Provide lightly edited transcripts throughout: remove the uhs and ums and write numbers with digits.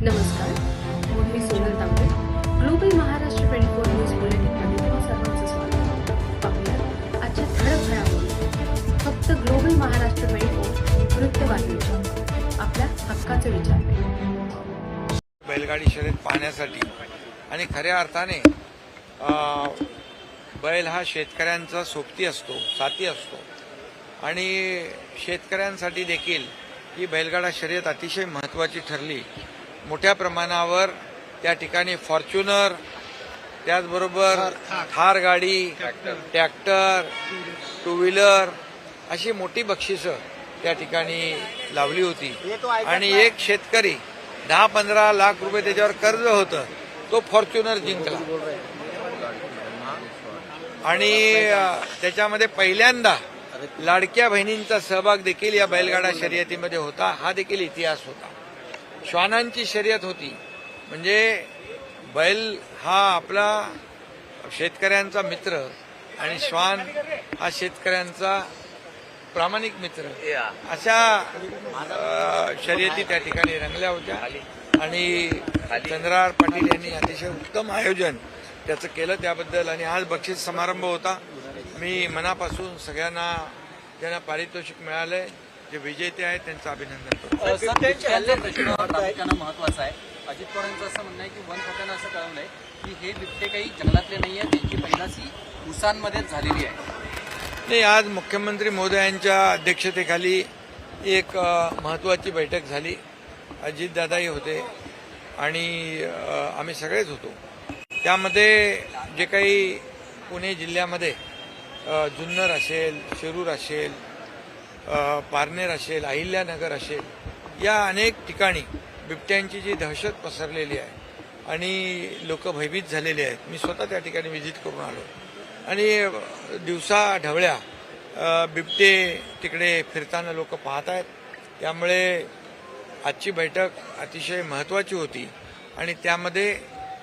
नमस्कार, मी सोनल तांबे. Global Maharashtra 24 news बुलेटिनमध्ये तुम्हा सर्वांचं स्वागत. पाहूया आजच्या ठळक घडामोडी. फक्त ग्लोबल महाराष्ट्र 24 वृत्तवाहिनीच्या आपल्या हक्काचे विचार. बैलगाडी शर्यत पाहण्यासाठी आणि खऱ्या अर्थाने बैल हा शेतकऱ्यांचा सोबती असतो, साथी असतो आणि शेतकऱ्यांसाठी देखील ही बैलगाडा शर्यत अतिशय महत्त्वाची ठरली. मोठ्या प्रमाणावर त्या ठिकाणी फॉर्च्युनर, त्याचबरोबर थार गाडी, ट्रॅक्टर, टू व्हीलर अशी मोठी बक्षिसं त्या ठिकाणी लावली होती आणि एक शेतकरी 10-15 लाख रुपये त्याच्यावर कर्ज होतं, तो फॉर्च्युनर जिंकला आणि त्याच्यामध्ये पहिल्यांदा लाडक्या बहिणींचा सहभाग देखील या बैलगाडा शर्यतीमध्ये होता. हा देखील इतिहास होता. श्वानांची शर्यत होती, म्हणजे बैल हा आपला शेतकऱ्यांचा मित्र आणि श्वान हा शेतकऱ्यांचा प्रामाणिक मित्र, अशा शर्यती त्या ठिकाणी रंगल्या होत्या आणि चंद्रहार पाटील यांनी अतिशय उत्तम आयोजन त्याचं केलं त्याबद्दल. आणि आज बक्षीस समारंभ होता. मी मनापासून सगळ्यांना ज्यांना पारितोषिक मिळालंय, जे विजेते आहेत, त्यांचं अभिनंदन करतो. प्रामुख्यानं महत्वाचं आहे. अजित पवारांचं असं म्हणणं आहे की वन खात्यानं असं कळवलंय की हे बिबटे काही जंगलातले नाही आहेत, त्यांची पैदाशी उसांमध्येच झालेली आहे. नाही, आज मुख्यमंत्री महोदयांच्या अध्यक्षतेखाली एक महत्त्वाची बैठक झाली. अजितदादाही होते आणि आम्ही सगळेच होतो. त्यामध्ये जे काही पुणे जिल्ह्यामध्ये जुन्नर असेल, शिरूर असेल, पारनेर असेल, अहिल्यानगर असेल, या अनेक ठिकाणी बिबट्यांची जी दहशत पसरलेली आहे आणि लोक भयभीत झालेले आहेत. मी स्वतः त्या ठिकाणी व्हिजिट करून आलो आणि दिवसा ढवळ्या बिबटे तिकडे फिरताना लोक पाहत आहेत. त्यामुळे आजची बैठक अतिशय महत्त्वाची होती आणि त्यामध्ये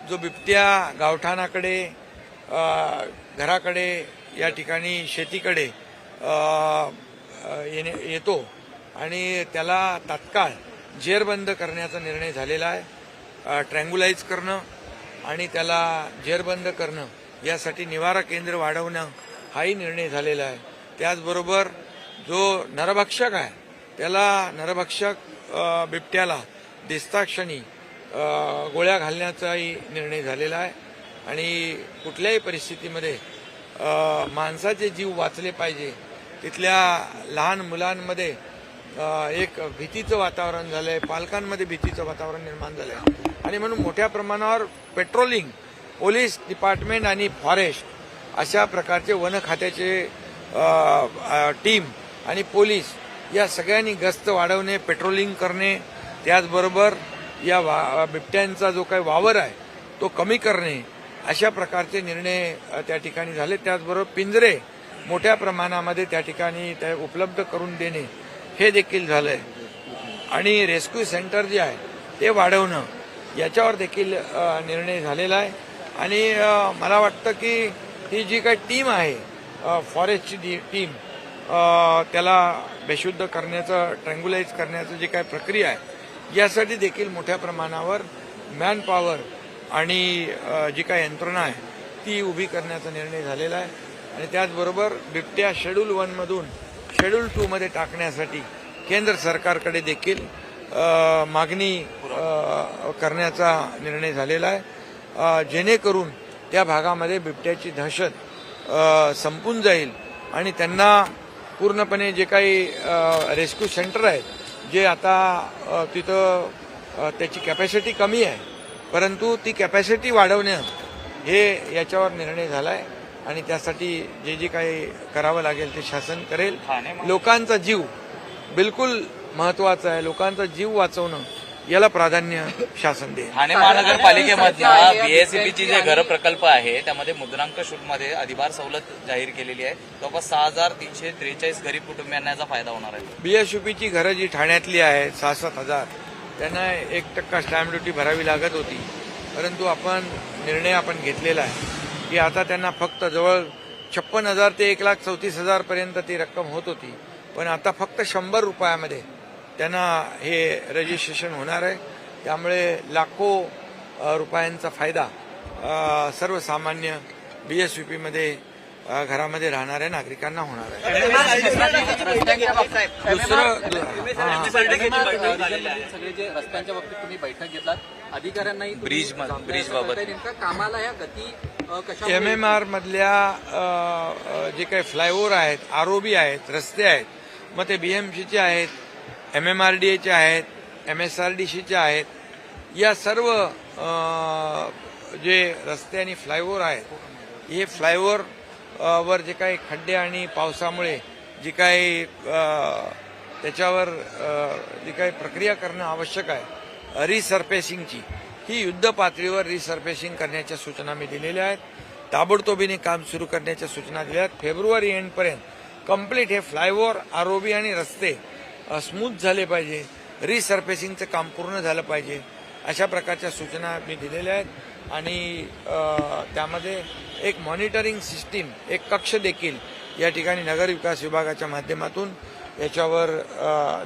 जो बिबट्या गावठाणाकडे, घराकडे, या ठिकाणी शेतीकडे येतो आणि त्याला तात्काळ जेरबंद करण्याचा निर्णय झालेला आहे. ट्रँग्युलाइज करणं आणि त्याला जेरबंद करणं, यासाठी निवारा केंद्र वाढवणं हाही निर्णय झालेला आहे. त्याचबरोबर जो नरभक्षक आहे त्याला, नरभक्षक बिबट्याला दिसताक्षणी गोळ्या घालण्याचाही निर्णय झालेला आहे आणि कुठल्याही परिस्थितीमध्ये माणसाचे जीव वाचले पाहिजे. तिथल्या लहान मुलांमध्ये एक भीतीचं वातावरण झालंय, पालकांमध्ये भीतीचं वातावरण निर्माण झालंय आणि म्हणून मोठ्या प्रमाणावर पेट्रोलिंग, पोलीस डिपार्टमेंट आणि फॉरेस्ट अशा प्रकारचे वन खात्याचे टीम आणि पोलीस या सगळ्यांनी गस्त वाढवणे, पेट्रोलिंग करणे, त्याचबरोबर या बिबट्यांचा जो काही वावर आहे तो कमी करणे, अशा प्रकारचे निर्णय त्या ठिकाणी झाले. त्याचबरोबर पिंजरे मोठ्या प्रमाणामध्ये त्या ठिकाणी उपलब्ध करून देणे हे देखील झालंय आणि रेस्क्यू सेंटर जे आहे ते वाढवणं, याच्यावर देखील निर्णय झालेला आहे. आणि मला वाटतं की ही जी काही टीम आहे, फॉरेस्टची टीम, त्याला बेशुद्ध करण्याचं, ट्रँग्युलाइज करण्याचं जी काही प्रक्रिया आहे, यासाठी देखील मोठ्या प्रमाणावर मॅन पॉवर आणि जी काही यंत्रणा आहे ती उभी करण्याचा निर्णय झालेला आहे. आणि त्याचबरोबर बिबट्या शेड्यूल 1 मधून शेड्यूल 2 मध्ये टाकण्यासाठी केंद्र सरकारकडे देखील मागणी करण्याचा निर्णय झालेला आहे, जेणेकरून त्या भागामध्ये बिबट्याची दहशत संपून जाईल आणि त्यांना पूर्णपणे जे काही रेस्क्यू सेंटर आहेत, जे आता तिथं त्याची कॅपॅसिटी कमी आहे, परंतु ती कॅपॅसिटी वाढवणं हे याच्यावर निर्णय झाला आहे आणि त्यासाठी जे जे काही करावं लागेल ते शासन करेल. लोकांचा जीव बिलकुल महत्वाचा आहे. लोकांचा जीव वाचवणं याला प्राधान्य शासन देईल. ठाणे महानगरपालिकेमधल्या बीएसईबीची जे घर प्रकल्प आहे त्यामध्ये मुद्रांक शुल्कमध्ये अधिभार सवलत जाहीर केलेली आहे. जवळपास 6,343 गरीब कुटुंबियांना याचा फायदा होणार आहे. बीएसयूपीची घरं जी ठाण्यातली आहेत 6-7 हजार, त्यांना 1% स्टॅम्प ड्युटी भरावी लागत होती, परंतु निर्णय घेतलेला आहे की आता त्यांना फक्त जवळ 56,000 ते 1,34,000 पर्यंत ती रक्कम होत होती, पण आता फक्त 100 रुपयामध्ये त्यांना हे रजिस्ट्रेशन होणार आहे त्यामुळे लाखो रुपयांचा फायदा सर्वसामान्य BSVPमध्ये घरामध्ये राहणाऱ्या नागरिकांना होणार आहे. सगळे जे रस्त्यांच्या बाबतीत तुम्ही बैठक घेतलात, अधिकाऱ्यांनाही ब्रिजबाबत. नेमका कामाला या गती कशा MMR मधल्या जे काही फ्लायओव्हर आहेत, ROB आहेत, रस्ते आहेत, मग ते BMCचे आहेत, MMRDAचे आहेत, MSRDCचे आहेत, या सर्व जे रस्ते आणि फ्लायओव्हर आहेत, हे फ्लायओव्हर वर जे काही खड्डे आणि पावसामुळे जी काही त्याच्यावर जी काही प्रक्रिया करणं आवश्यक आहे रिसर्फेसिंगची, ही युद्ध पातळीवर रिसर्फेसिंग करण्याच्या सूचना मी दिलेल्या आहेत. ताबडतोबीने काम सुरू करण्याच्या सूचना दिल्या आहेत. फेब्रुवारी एंडपर्यंत कंप्लीट हे फ्लायओव्हर, ROB आणि रस्ते स्मूथ झाले पाहिजे, रिसर्फेसिंगचं काम पूर्ण झालं पाहिजे, अशा प्रकारच्या सूचना मी दिलेल्या आहेत. आणि त्यामध्ये एक मॉनिटरिंग सिस्टीम, एक कक्ष देखील या ठिकाणी नगर विकास विभागाच्या माध्यमातून याच्यावर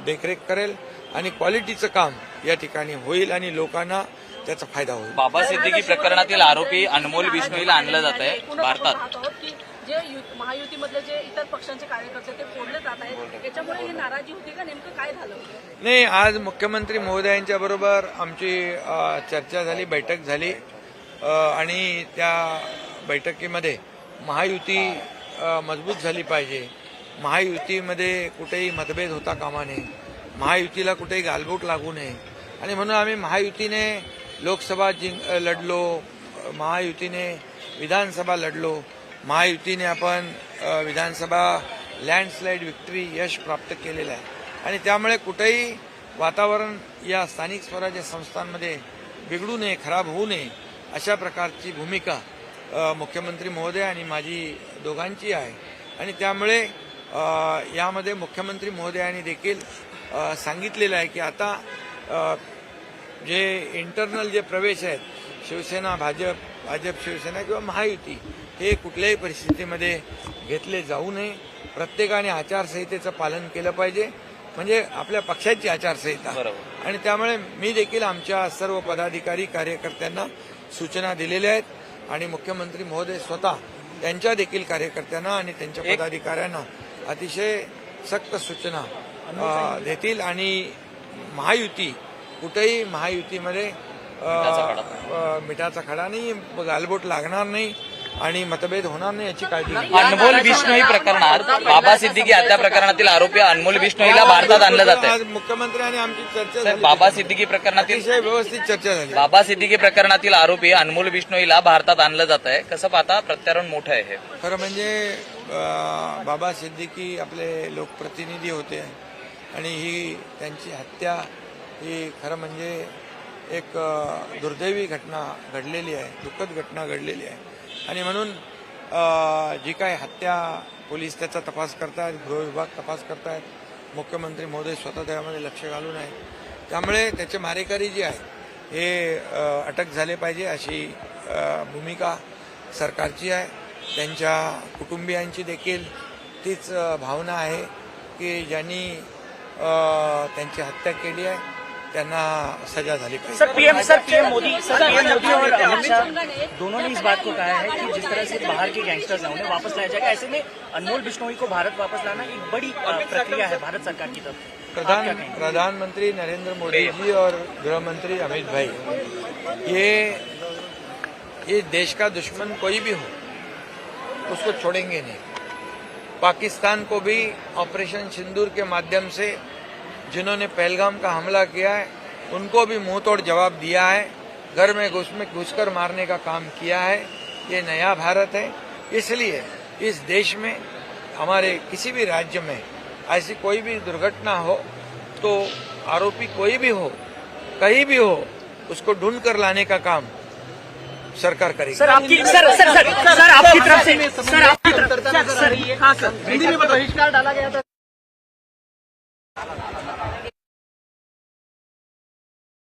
देखरेख करेल आणि क्वालिटीचं काम या ठिकाणी होईल आणि लोकांना त्याचा फायदा होईल. बाबा सिद्दीकी प्रकरणातील आरोपी अनमोल बिश्नोईला आणलं जात आहे भारतात. जे महायुतीमधले जे इतर पक्षांचे कार्यकर्ते ते फोडले जात आहेत, याच्यामुळे ही नाराजी होती का? नेमकं काय झालं? नाही, आज मुख्यमंत्री महोदयांच्या बरोबर आमची चर्चा झाली, बैठक झाली आणि त्या बैठकीमध्ये महायुती मजबूत झाली पाहिजे, महायुतीमध्ये कुठेही मतभेद होता कामा नये, महायुतीला कुठेही गालबोट लागू नये आणि म्हणून आम्ही महायुतीने लोकसभा लढलो, महायुतीने विधानसभा लढलो, महायुतीने आपण विधानसभा लँडस्लाईड विक्ट्री यश प्राप्त केलेलं आहे आणि त्यामुळे कुठेही वातावरण या स्थानिक स्वराज्य संस्थांमध्ये बिघडू नये, खराब होऊ नये, अशा प्रकारची भूमिका मुख्यमंत्री महोदय आणि माझी दोघांची आहे. आणि त्यामुळे यामध्ये मुख्यमंत्री महोदयांनी देखील सांगितलेलं आहे की आता जे इंटरनल जे प्रवेश आहेत, शिवसेना भाजप, भाजप शिवसेना किंवा महायुती, हे कुठल्याही परिस्थितीमध्ये घेतले जाऊ नये. प्रत्येकाने आचारसंहितेचं पालन केलं पाहिजे, म्हणजे आपल्या पक्षाची आचारसंहिता. आणि त्यामुळे मी देखील आमच्या सर्व पदाधिकारी कार्यकर्त्यांना सूचना दिलेल्या आहेत आणि मुख्यमंत्री महोदय स्वतः त्यांच्या देखील कार्यकर्त्यांना आणि त्यांच्या पदाधिकाऱ्यांना अतिशय सक्त सूचना देतील आणि महायुती कुठेही महायुतीमध्ये मिठाचा खडा नाही, गालबोट लागणार नाही आणि मतभेद होणार नाही याची काळजी घ्या. अनमोल बिश्नोई प्रकरणात बाबा सिद्दीकी हत्या प्रकरणातील आरोपी अनमोल बिश्नोईला भारतात आणलं जात आहे. मुख्यमंत्री आणि आमची चर्चा झाली, बाबा सिद्दीकी प्रकरणातील अतिशय व्यवस्थित चर्चा झाली. बाबा सिद्दीकी प्रकरणातील आरोपी अनमोल बिश्नोईला भारतात आणलं जात आहे. कसं पाहता? प्रत्यारोप मोठं आहे हे. खरं म्हणजे बाबा सिद्दीकी आपले लोकप्रतिनिधी होते आणि ही त्यांची हत्या ही खरं म्हणजे एक दुर्दैवी घटना घडलेली आहे, दुःखद घटना घडलेली आहे आणि म्हणून जी काही हत्या, पोलीस त्याचा तपास करतायत, गृह विभाग तपास करतायत, मुख्यमंत्री महोदय स्वतः त्यामध्ये लक्ष घालून आहे. त्यामुळे त्याचे मारेकरी जे आहे हे अटक झाले पाहिजे अशी भूमिका सरकारची आहे. त्यांच्या कुटुंबियांची देखील तीच भावना आहे की ज्यांनी त्यांची हत्या केली आहे त्यांना सजा झाली पाहिजे. सर पीएम मोदी और अमित शाह दोनों ने इस बात को कहा है कि जिस तरह से बाहर के गैंगस्टर्स हैं उन्हें वापस लाया जाएगा, ऐसे में अनमोल बिश्नोई को भारत वापस लाना एक बड़ी प्रक्रिया है भारत सरकार की तरफ. प्रधानमंत्री नरेंद्र मोदी जी और गृह मंत्री अमित भाई, ये देश का दुश्मन कोई भी हो उसको छोड़ेंगे नहीं. पाकिस्तान को भी ऑपरेशन सिंदूर के माध्यम से जिन्होंने पहलगाम का हमला किया है उनको भी मुंह तोड़ जवाब दिया है, घर में घुसकर मारने का काम किया है. ये नया भारत है, इसलिए इस देश में हमारे किसी भी राज्य में ऐसी कोई भी दुर्घटना हो तो आरोपी कोई भी हो, कहीं भी हो, उसको ढूंढ कर लाने का काम सरकार करेगी. सर आपकी तरफ से बहिष्कार डाला गया था.